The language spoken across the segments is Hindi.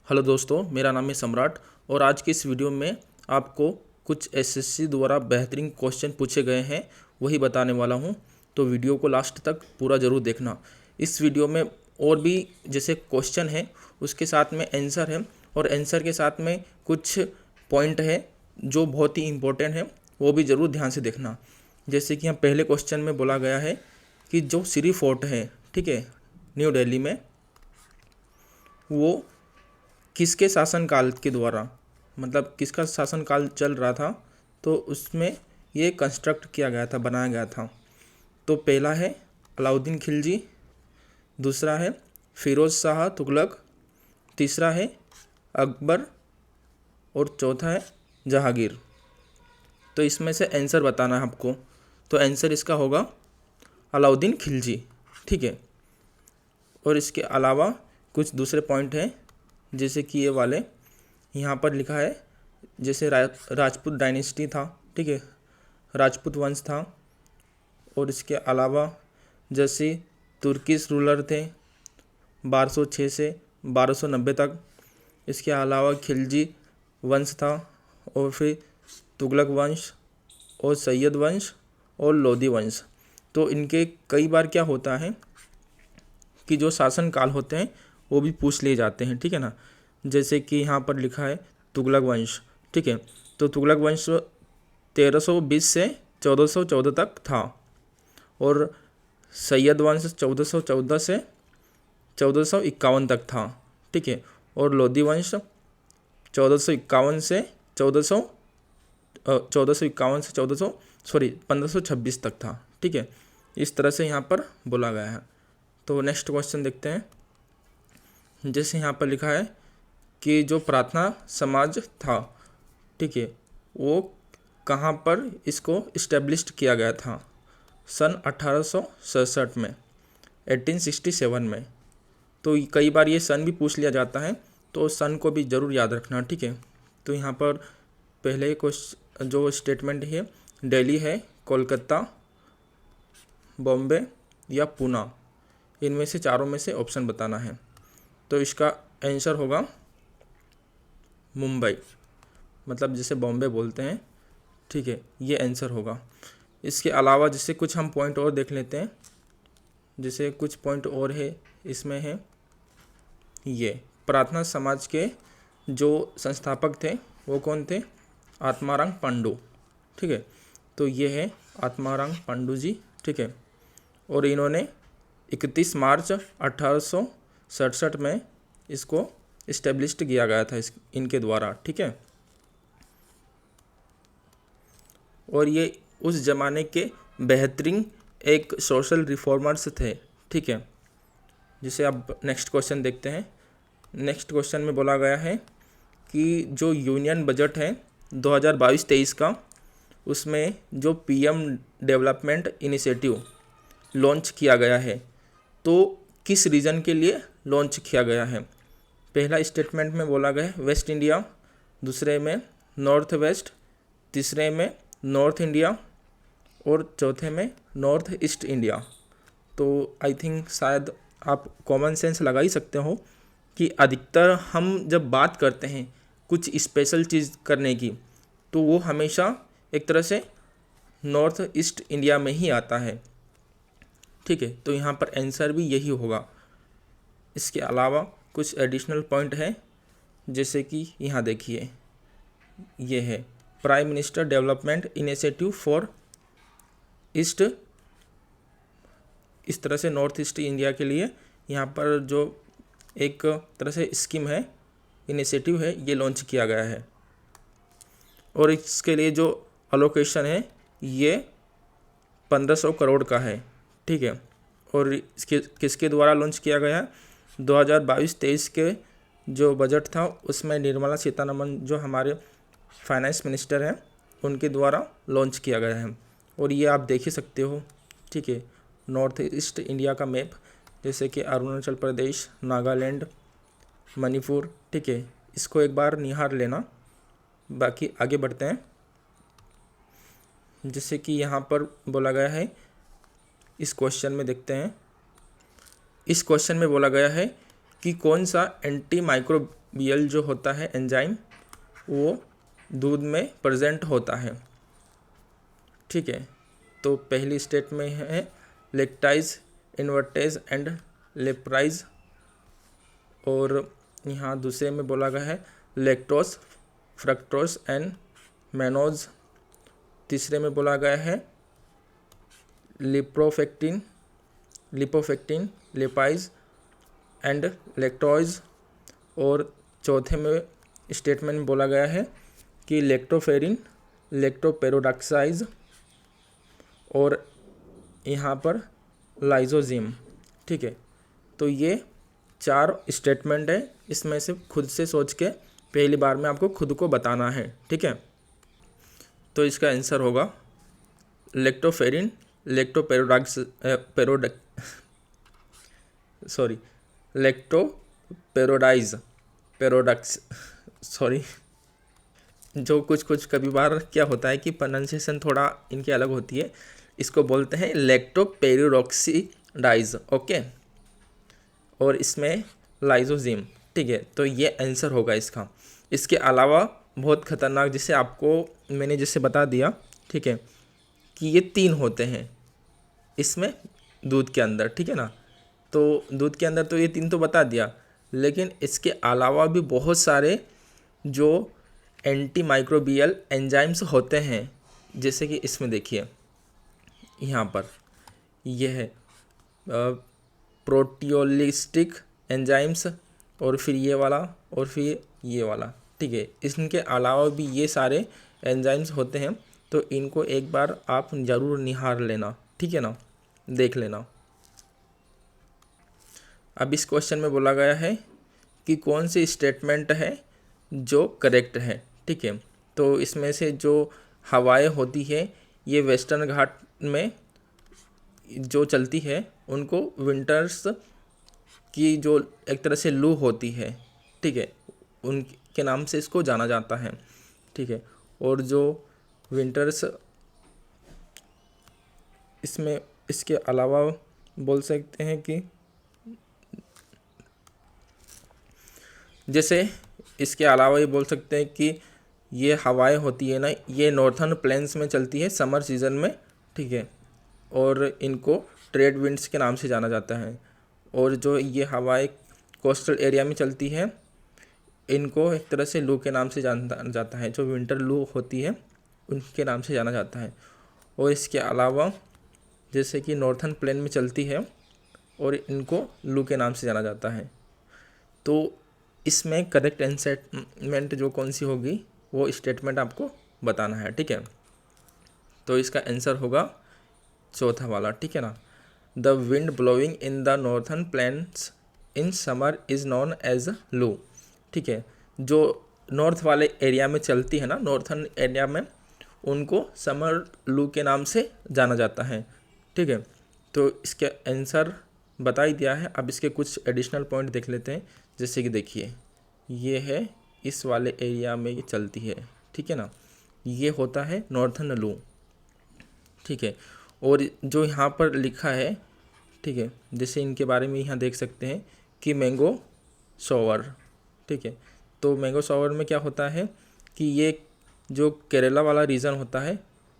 हेलो दोस्तों, मेरा नाम है सम्राट और आज की इस वीडियो में आपको कुछ एसएससी द्वारा बेहतरीन क्वेश्चन पूछे गए हैं वही बताने वाला हूं। तो वीडियो को लास्ट तक पूरा ज़रूर देखना। इस वीडियो में और भी जैसे क्वेश्चन है उसके साथ में आंसर है और आंसर के साथ में कुछ पॉइंट है जो बहुत ही इम्पोर्टेंट है, वो भी ज़रूर ध्यान से देखना। जैसे कि यहाँ पहले क्वेश्चन में बोला गया है कि जो श्री फोर्ट है, ठीक है, न्यू दिल्ली में, वो किसके शासनकाल के द्वारा, मतलब किसका शासनकाल चल रहा था, तो उसमें ये कंस्ट्रक्ट किया गया था, बनाया गया था। तो पहला है अलाउद्दीन खिलजी, दूसरा है फिरोज़ शाह तुगलक, तीसरा है अकबर और चौथा है जहांगीर। तो इसमें से आंसर बताना है आपको। तो आंसर इसका होगा अलाउद्दीन खिलजी, ठीक है। और इसके अलावा कुछ दूसरे पॉइंट हैं, जैसे कि ये वाले यहाँ पर लिखा है, जैसे राजपूत डायनेस्टी था, ठीक है, राजपूत वंश था। और इसके अलावा जैसे तुर्किश रूलर थे 1206 से 1290 तक। इसके अलावा खिलजी वंश था, और फिर तुगलक वंश और सैयद वंश और लोधी वंश। तो इनके कई बार क्या होता है कि जो शासन काल होते हैं वो भी पूछ लिए जाते हैं, ठीक है ना। जैसे कि यहाँ पर लिखा है तुगलक वंश, ठीक है। तो तुगलक वंश 1320 से 1414 तक था, और सैयद वंश 1414 से 1451 तक था, ठीक है। और लोधी वंश 1451 से 1526 तक था, ठीक है। इस तरह से यहाँ पर बोला गया है। तो नेक्स्ट क्वेश्चन देखते हैं। जैसे यहाँ पर लिखा है कि जो प्रार्थना समाज था, ठीक है, वो कहाँ पर इसको इस्टेब्लिश्ड किया गया था? सन 1867 में, 1867 में। तो कई बार ये सन भी पूछ लिया जाता है, तो सन को भी ज़रूर याद रखना, ठीक है। तो यहाँ पर पहले क्वेश्चन जो स्टेटमेंट है, दिल्ली है, कोलकाता, बॉम्बे या पूना, इनमें से चारों में से ऑप्शन बताना है। तो इसका आंसर होगा मुंबई, मतलब जिसे बॉम्बे बोलते हैं, ठीक है, ये आंसर होगा। इसके अलावा जैसे कुछ हम पॉइंट और देख लेते हैं। जैसे कुछ पॉइंट और है इसमें है, ये प्रार्थना समाज के जो संस्थापक थे वो कौन थे? आत्माराम पांडु, ठीक है। तो ये है आत्माराम पांडु जी, ठीक है। और इन्होंने 31 मार्च 1867 में इसको इस्टेब्लिश्ड किया गया था इनके द्वारा, ठीक है। और ये उस ज़माने के बेहतरीन एक सोशल रिफॉर्मर्स थे, ठीक है। जिसे अब नेक्स्ट क्वेश्चन देखते हैं। नेक्स्ट क्वेश्चन में बोला गया है कि जो यूनियन बजट है 2022-23 का, उसमें जो पीएम डेवलपमेंट इनिशिएटिव लॉन्च किया गया है, तो किस रीजन के लिए लॉन्च किया गया है? पहला स्टेटमेंट में बोला गया है वेस्ट इंडिया, दूसरे में नॉर्थ वेस्ट, तीसरे में नॉर्थ इंडिया और चौथे में नॉर्थ ईस्ट इंडिया। तो आई थिंक शायद आप कॉमन सेंस लगा ही सकते हो कि अधिकतर हम जब बात करते हैं कुछ स्पेशल चीज़ करने की, तो वो हमेशा एक तरह से नॉर्थ ईस्ट इंडिया में ही आता है, ठीक है। तो यहाँ पर आंसर भी यही होगा। इसके अलावा कुछ एडिशनल पॉइंट है, जैसे कि यहाँ देखिए, ये है prime minister development initiative for east, इस तरह से नॉर्थ ईस्ट इंडिया के लिए यहाँ पर जो एक तरह से स्कीम है, इनिशिएटिव है, ये लॉन्च किया गया है। और इसके लिए जो अलोकेशन है ये 1500 करोड़ का है, ठीक है। और इसके किसके द्वारा लॉन्च किया गया है? 2022-23 के जो बजट था उसमें निर्मला सीतारमण जो हमारे फाइनेंस मिनिस्टर हैं उनके द्वारा लॉन्च किया गया है। और ये आप देख ही सकते हो, ठीक है, नॉर्थ ईस्ट इंडिया का मैप, जैसे कि अरुणाचल प्रदेश, नागालैंड, मणिपुर, ठीक है। इसको एक बार निहार लेना। बाकी आगे बढ़ते हैं। जैसे कि यहाँ पर बोला गया है, इस क्वेश्चन में देखते हैं। इस क्वेश्चन में बोला गया है कि कौन सा एंटी माइक्रोबियल जो होता है एंजाइम वो दूध में प्रेजेंट होता है। ठीक है, तो पहली स्टेट में है लैक्टाइज, इन्वर्टेज एंड लेप्राइज, और यहाँ दूसरे में बोला गया है लैक्टोज, फ्रक्टोज एंड मैनोज। तीसरे में बोला गया है लिपोफेक्टिन, लिपाइज एंड लैक्टोज, और चौथे में स्टेटमेंट में बोला गया है कि लैक्टोफेरिन, लैक्टोपेरोडक्साइज और यहाँ पर लाइजोजिम। ठीक है, तो ये 4 स्टेटमेंट है, इसमें से खुद से सोच के पहली बार में आपको खुद को बताना है। ठीक है, तो इसका आंसर होगा लैक्टोफेरिन, लैक्टोपेरोडक्स, सॉरी, जो कुछ कभी बार क्या होता है कि प्रोनाउंसिएशन थोड़ा इनकी अलग होती है, इसको बोलते हैं लैक्टोपेरोडक्साइज। ओके, और इसमें लाइजोजिम। ठीक है, तो ये आंसर होगा इसका। इसके अलावा बहुत खतरनाक, जिसे आपको मैंने जैसे बता दिया, ठीक है, कि ये 3 होते हैं इसमें दूध के अंदर। ठीक है ना, तो दूध के अंदर तो ये 3 तो बता दिया, लेकिन इसके अलावा भी बहुत सारे जो एंटी माइक्रोबियल एंजाइम्स होते हैं, जैसे कि इसमें देखिए यहाँ पर ये है प्रोटियोलिस्टिक एंजाइम्स, और फिर ये वाला, और फिर ये वाला। ठीक है, इनके अलावा भी ये सारे एंजाइम्स होते हैं, तो इनको एक बार आप ज़रूर निहार लेना। ठीक है ना, देख लेना। अब इस क्वेश्चन में बोला गया है कि कौन सी स्टेटमेंट है जो करेक्ट है। ठीक है, तो इसमें से जो हवाएं होती है ये वेस्टर्न घाट में जो चलती है, उनको विंटर्स की जो एक तरह से लू होती है, ठीक है, उनके नाम से इसको जाना जाता है। ठीक है, और जो विंटर्स, इसमें इसके अलावा बोल सकते हैं कि जैसे इसके अलावा ये बोल सकते हैं कि ये हवाएं होती है ना, ये नॉर्थर्न प्लेन्स में चलती है समर सीज़न में। ठीक है, और इनको ट्रेड विंड्स के नाम से जाना जाता है। और जो ये हवाएं कोस्टल एरिया में चलती है, इनको एक तरह से लू के नाम से जाना जाता है, जो विंटर लू होती है उनके नाम से जाना जाता है। और इसके अलावा जैसे कि नॉर्थर्न प्लेन में चलती है और इनको लू के नाम से जाना जाता है। तो इसमें करेक्ट स्टेटमेंट जो कौन सी होगी वो स्टेटमेंट आपको बताना है। ठीक है, तो इसका आंसर होगा चौथा वाला। ठीक है ना, the wind blowing in the northern plains in summer is known as loo. ठीक है, जो नॉर्थ वाले एरिया में चलती है ना, नॉर्थर्न एरिया में, उनको समर लू के नाम से जाना जाता है। ठीक है, तो इसके आंसर बता ही दिया है। अब इसके कुछ एडिशनल पॉइंट देख लेते हैं। जैसे कि देखिए ये है, इस वाले एरिया में ये चलती है। ठीक है ना, ये होता है नॉर्थर्न लू। ठीक है, और जो यहाँ पर लिखा है, ठीक है, जैसे इनके बारे में यहाँ देख सकते हैं कि मैंगो शॉवर। ठीक है, तो मैंगो शॉवर में क्या होता है कि ये जो केरला वाला रीजन होता है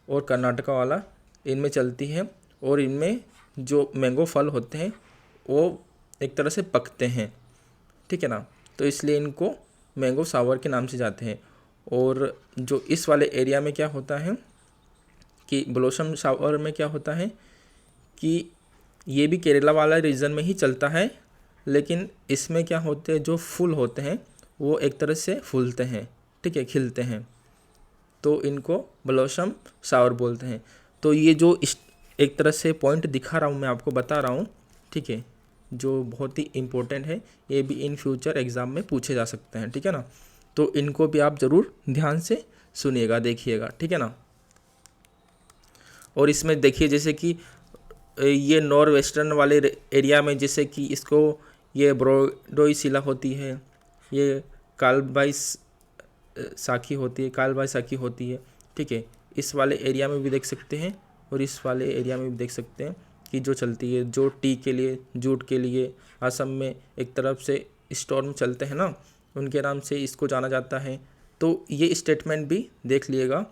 और कर्नाटका वाला, इनमें चलती है, और इनमें जो मैंगो फल होते हैं वो एक तरह से पकते हैं। ठीक है ना, तो इसलिए इनको मैंगो शावर के नाम से जाते हैं। और जो इस वाले एरिया में क्या होता है कि ब्लॉसम शावर में क्या होता है कि ये भी केरला वाला रीजन में ही चलता है, लेकिन इसमें क्या होते हैं, जो फूल होते हैं वो एक तरह से फूलते हैं। ठीक है, खिलते हैं, तो इनको ब्लॉसम शावर बोलते हैं। तो ये जो एक तरह से पॉइंट दिखा रहा हूँ, मैं आपको बता रहा हूँ, ठीक है, जो बहुत ही इम्पोर्टेंट है, ये भी इन फ्यूचर एग्ज़ाम में पूछे जा सकते हैं। ठीक है ना, तो इनको भी आप ज़रूर ध्यान से सुनिएगा, देखिएगा। ठीक है ना, और इसमें देखिए जैसे कि ये नॉर्थ वेस्टर्न वाले एरिया में, जैसे कि इसको ये ब्रोडोइसिला होती है, ये कालबाई साखी होती है, कालबाई साखी होती है। ठीक है, इस वाले एरिया में भी देख सकते हैं और इस वाले एरिया में भी देख सकते हैं की जो चलती है, जो टी के लिए, जूट के लिए असम में एक तरफ से स्टॉर्म चलते हैं ना, उनके नाम से इसको जाना जाता है। तो ये स्टेटमेंट भी देख लिएगा,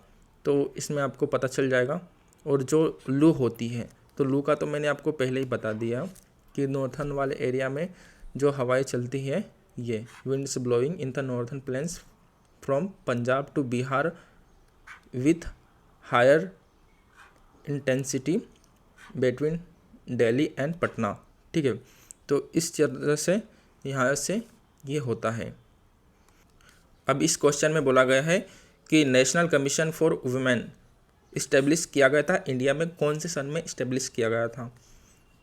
तो इसमें आपको पता चल जाएगा। और जो लू होती है, तो लू का तो मैंने आपको पहले ही बता दिया कि नॉर्थन वाले एरिया में जो हवाएं चलती है, ये winds blowing in the northern plains from Punjab to Bihar with higher intensity between Delhi and Patna. ठीक है, तो इस तरह से यहाँ से ये होता है। अब इस क्वेश्चन में बोला गया है कि national commission for women establish किया गया था इंडिया में कौन से सन में इस्टेब्लिश किया गया था।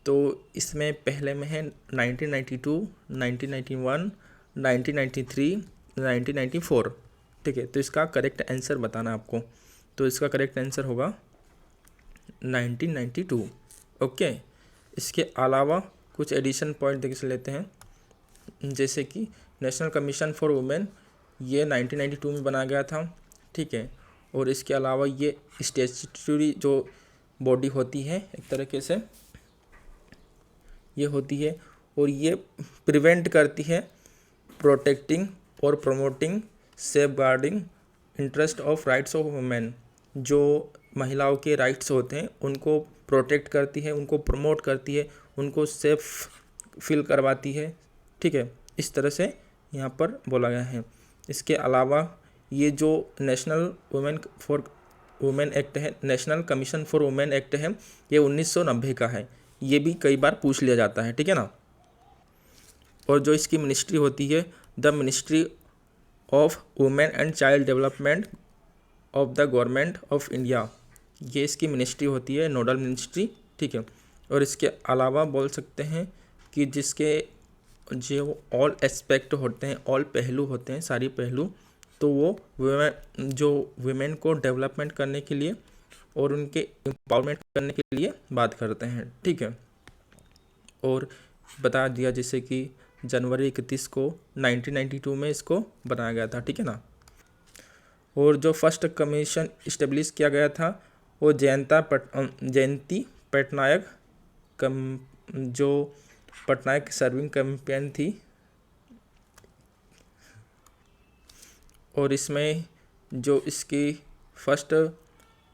तो इसमें पहले में है 1992, 1991, 1993, 1994। ठीक है, तो इसका करेक्ट आंसर बताना आपको। तो इसका करेक्ट आंसर होगा 1992। ओके, इसके अलावा कुछ एडिशन पॉइंट देख लेते हैं, जैसे कि नेशनल कमीशन फॉर वुमेन ये 1992 में बनाया गया था। ठीक है, और इसके अलावा ये स्टैट्यूटरी जो बॉडी होती है एक तरीके से ये होती है, और ये प्रिवेंट करती है प्रोटेक्टिंग और promoting safeguarding interest of rights of women. जो महिलाओं के राइट्स होते हैं उनको प्रोटेक्ट करती है, उनको प्रमोट करती है, उनको सेफ फील करवाती है। ठीक है, इस तरह से यहाँ पर बोला गया है। इसके अलावा ये जो नेशनल वुमेन एक्ट है, national commission for women act है, ये 1990 का है। ये भी कई बार पूछ लिया जाता है, ठीक है ना। और जो इसकी मिनिस्ट्री होती है, the ministry of women and child development of the government of India, ये इसकी मिनिस्ट्री होती है, नोडल मिनिस्ट्री। ठीक है, और इसके अलावा बोल सकते हैं कि जिसके जो ऑल एस्पेक्ट होते हैं, ऑल पहलू होते हैं, सारी पहलू, तो वो जो वुमेन को डेवलपमेंट करने के लिए और उनके एम्पावरमेंट करने के लिए बात करते हैं। ठीक है, और बता दिया जैसे कि जनवरी 31 को 1992 में इसको बनाया गया था। ठीक है ना। और जो फर्स्ट कमीशन इस्टेब्लिश किया गया था वो जयंती पटनायक जो पटनायक सर्विंग कैंपेन थी, और इसमें जो इसकी फर्स्ट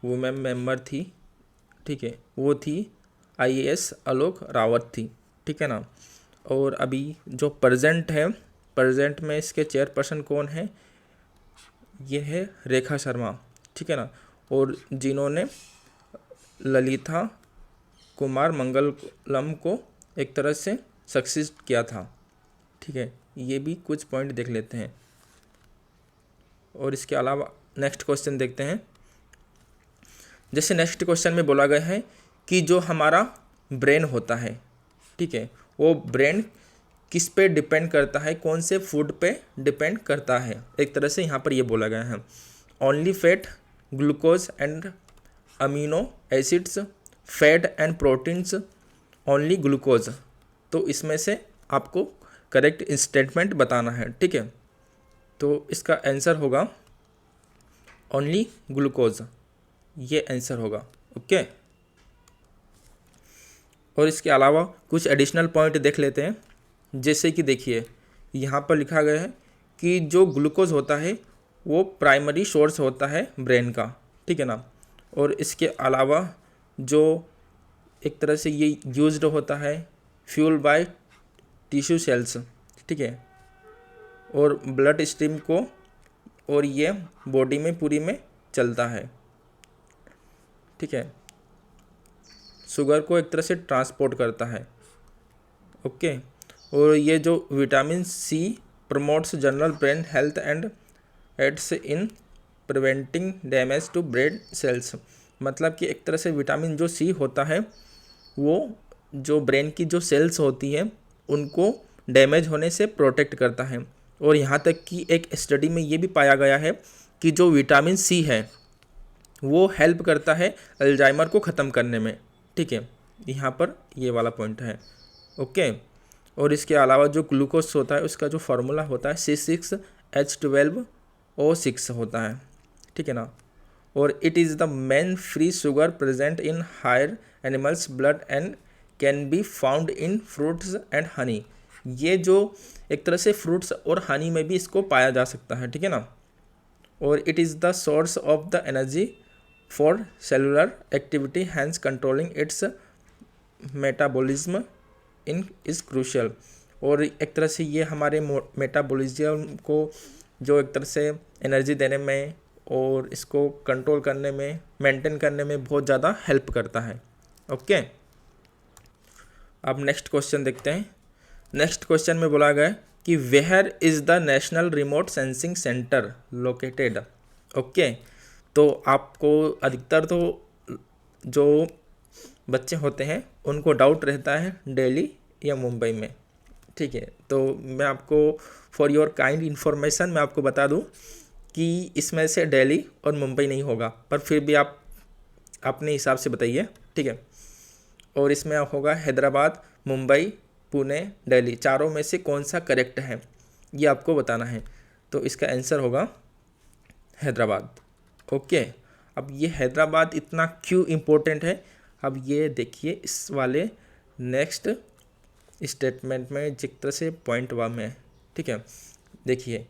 वुमेन मेंबर थी, ठीक है, वो थी IAS आलोक रावत थी। ठीक है ना। और अभी जो प्रेजेंट है, प्रेजेंट में इसके चेयरपर्सन कौन है, ये है रेखा शर्मा। ठीक है ना। और जिन्होंने ललिता कुमार मंगलम को एक तरह से सक्सेस किया था। ठीक है, ये भी कुछ पॉइंट देख लेते हैं। और इसके अलावा नेक्स्ट क्वेश्चन देखते हैं। जैसे नेक्स्ट क्वेश्चन में बोला गया है कि जो हमारा ब्रेन होता है, ठीक है, वो ब्रेन किस पे डिपेंड करता है, कौन से फूड पे डिपेंड करता है। एक तरह से यहाँ पर ये बोला गया है, only fat, glucose and amino acids, fat and proteins, only glucose. तो इसमें से आपको करेक्ट स्टेटमेंट बताना है। ठीक है, तो इसका आंसर होगा ओनली ग्लूकोज, ये आंसर होगा। ओके, और इसके अलावा कुछ एडिशनल पॉइंट देख लेते हैं। जैसे कि देखिए यहाँ पर लिखा गया है कि जो ग्लूकोज होता है वो प्राइमरी सोर्स होता है ब्रेन का। ठीक है ना। और इसके अलावा जो एक तरह से ये यूज्ड होता है फ्यूल बाय टिश्यू सेल्स। ठीक है, और ब्लड स्ट्रीम को, और ये बॉडी में पूरी में चलता है। ठीक है, शुगर को एक तरह से ट्रांसपोर्ट करता है। ओके, और ये जो vitamin C promotes general brain health and aids in preventing damage to brain cells. मतलब कि एक तरह से विटामिन जो सी होता है वो जो ब्रेन की जो सेल्स होती है उनको डैमेज होने से प्रोटेक्ट करता है। और यहाँ तक कि एक स्टडी में ये भी पाया गया है कि जो विटामिन सी है वो हेल्प करता है अल्जाइमर को ख़त्म करने में। ठीक है, यहाँ पर ये वाला पॉइंट है। ओके, और इसके अलावा जो ग्लूकोज होता है उसका जो फार्मूला होता है C6H12O6 होता है। ठीक है ना। और it is the main free sugar present in higher animals blood and can be found in fruits and honey. ये जो एक तरह से फ्रूट्स और हनी में भी इसको पाया जा सकता है, ठीक है ना। और it is the source of the energy for cellular activity, hence controlling its metabolism in is crucial. और एक तरह से ये हमारे मेटाबॉलिज्म को जो एक तरह से एनर्जी देने में और इसको कंट्रोल करने में, मेंटेन करने में बहुत ज़्यादा हेल्प करता है। ओके, अब नेक्स्ट क्वेश्चन देखते हैं। नेक्स्ट क्वेश्चन में बोला गया कि where is the national remote sensing centre located. Okay, तो आपको अधिकतर तो जो बच्चे होते हैं उनको डाउट रहता है दिल्ली या मुंबई में, ठीक है। तो मैं आपको फॉर योर काइंड इन्फॉर्मेशन मैं आपको बता दूं कि इसमें से दिल्ली और मुंबई नहीं होगा, पर फिर भी आप अपने हिसाब से बताइए, ठीक है। और इसमें होगा हैदराबाद, मुंबई, पुणे, दिल्ली, चारों में से कौन सा करेक्ट है ये आपको बताना है। तो इसका आंसर होगा हैदराबाद। ओके, अब ये हैदराबाद इतना क्यों इम्पोर्टेंट है, अब ये देखिए इस वाले नेक्स्ट स्टेटमेंट में जिस तरह से पॉइंट वन में, ठीक है। देखिए,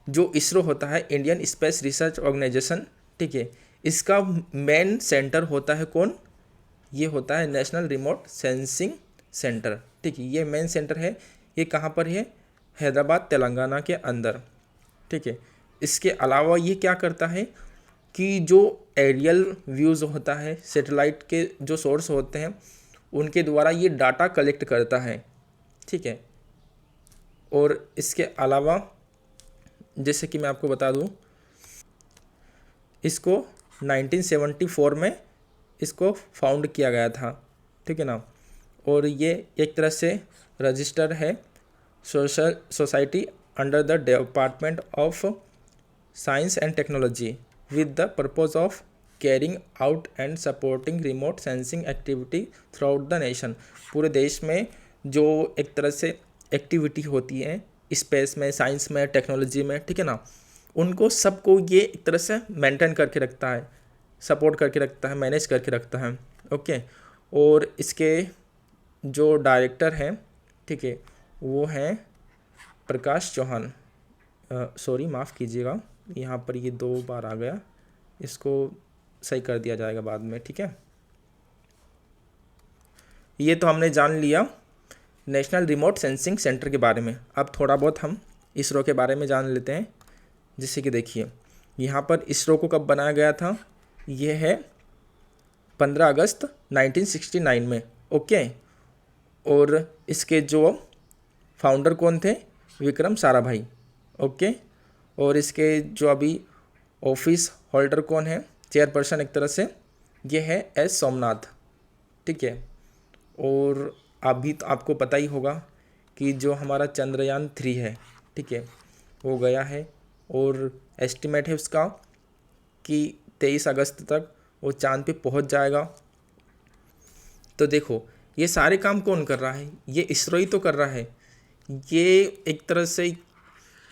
जो इसरो होता है, इंडियन स्पेस रिसर्च ऑर्गेनाइजेशन, ठीक है, इसका मेन सेंटर होता है कौन, ये होता है नेशनल रिमोट सेंसिंग सेंटर, ठीक है। ये मेन सेंटर है, ये कहाँ पर है, हैदराबाद तेलंगाना के अंदर, ठीक है। इसके अलावा ये क्या करता है कि जो एरियल व्यूज़ होता है, सैटेलाइट के जो सोर्स होते हैं उनके द्वारा ये डाटा कलेक्ट करता है, ठीक है। और इसके अलावा जैसे कि मैं आपको बता दूं, इसको 1974 में इसको फाउंड किया गया था, ठीक है ना। और ये एक तरह से रजिस्टर है social society under the department of science and technology with the purpose of carrying out and supporting remote sensing activity through out the nation. पूरे देश में जो एक तरह से एक्टिविटी होती है स्पेस में, साइंस में, टेक्नोलॉजी में, ठीक है ना, उनको सबको ये एक तरह से मेंटेन करके रखता है, सपोर्ट करके रखता है, मैनेज करके रखता है। ओके, और इसके जो डायरेक्टर हैं, ठीक है, वो हैं प्रकाश चौहान। सॉरी, माफ़ कीजिएगा, यहाँ पर ये 2 बार आ गया, इसको सही कर दिया जाएगा बाद में, ठीक है। ये तो हमने जान लिया नेशनल रिमोट सेंसिंग सेंटर के बारे में। अब थोड़ा बहुत हम इसरो के बारे में जान लेते हैं। जैसे कि देखिए, यहाँ पर इसरो को कब बनाया गया था, ये है 15 अगस्त 1969 में। ओके, और इसके जो फाउंडर कौन थे, विक्रम साराभाई। ओके, और इसके जो अभी ऑफिस होल्डर कौन है, चेयरपर्सन एक तरह से, ये है एस सोमनाथ, ठीक है। और अभी तो आपको पता ही होगा कि जो हमारा चंद्रयान 3 है, ठीक है, वो गया है और एस्टिमेट है उसका कि 23 अगस्त तक वो चांद पे पहुंच जाएगा। तो देखो, ये सारे काम कौन कर रहा है, ये इसरो ही तो कर रहा है। ये एक तरह से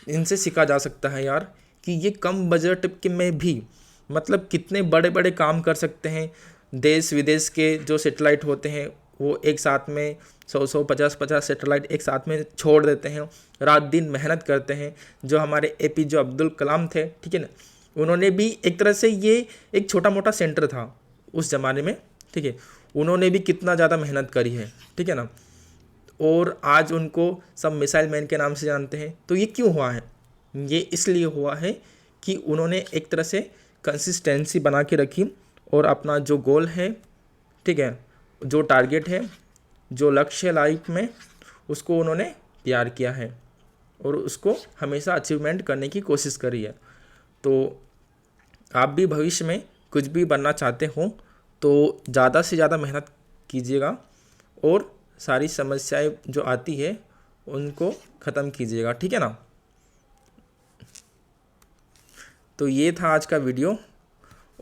इनसे सीखा जा सकता है यार कि ये कम बजट के में भी मतलब कितने बड़े बड़े काम कर सकते हैं। देश विदेश के जो सैटेलाइट होते हैं वो एक साथ में 100 50 सैटेलाइट एक साथ में छोड़ देते हैं, रात दिन मेहनत करते हैं। जो हमारे APJ अब्दुल कलाम थे, ठीक है ना, उन्होंने भी एक तरह से, ये एक छोटा मोटा सेंटर था उस ज़माने में, ठीक है, उन्होंने भी कितना ज़्यादा मेहनत करी है, ठीक है ना। और आज उनको सब मिसाइल मैन के नाम से जानते हैं। तो ये क्यों हुआ है, ये इसलिए हुआ है कि उन्होंने एक तरह से कंसिस्टेंसी बना के रखी और अपना जो गोल है, ठीक है, जो टारगेट है, जो लक्ष्य लाइफ में, उसको उन्होंने प्यार किया है और उसको हमेशा अचीवमेंट करने की कोशिश करी है। तो आप भी भविष्य में कुछ भी बनना चाहते हो तो ज़्यादा से ज़्यादा मेहनत कीजिएगा और सारी समस्याएं जो आती है उनको ख़त्म कीजिएगा, ठीक है ना। तो ये था आज का वीडियो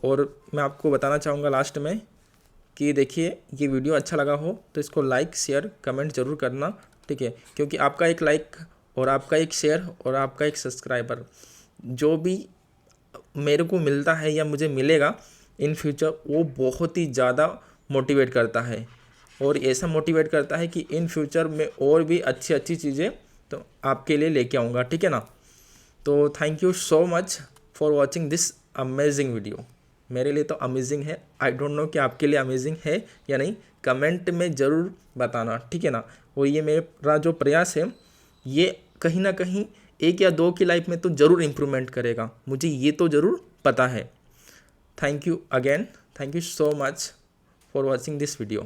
और मैं आपको बताना चाहूँगा लास्ट में कि देखिए, ये वीडियो अच्छा लगा हो तो इसको लाइक शेयर कमेंट ज़रूर करना, ठीक है, क्योंकि आपका एक लाइक और आपका एक शेयर और आपका एक सब्सक्राइबर जो भी मेरे को मिलता है या मुझे मिलेगा इन फ्यूचर, वो बहुत ही ज़्यादा मोटिवेट करता है और ऐसा मोटिवेट करता है कि इन फ्यूचर में और भी अच्छी अच्छी चीज़ें तो आपके लिए लेके आऊँगा, ठीक है ना। तो thank you so much for watching this amazing video. मेरे लिए तो अमेजिंग है, आई डोंट नो कि आपके लिए अमेजिंग है या नहीं, कमेंट में ज़रूर बताना, ठीक है ना। और ये मेरा जो प्रयास है ये कहीं ना कहीं 1 या 2 की लाइफ में तो ज़रूर इम्प्रूवमेंट करेगा, मुझे ये तो ज़रूर पता है। Thank you again, thank you so much for watching this video.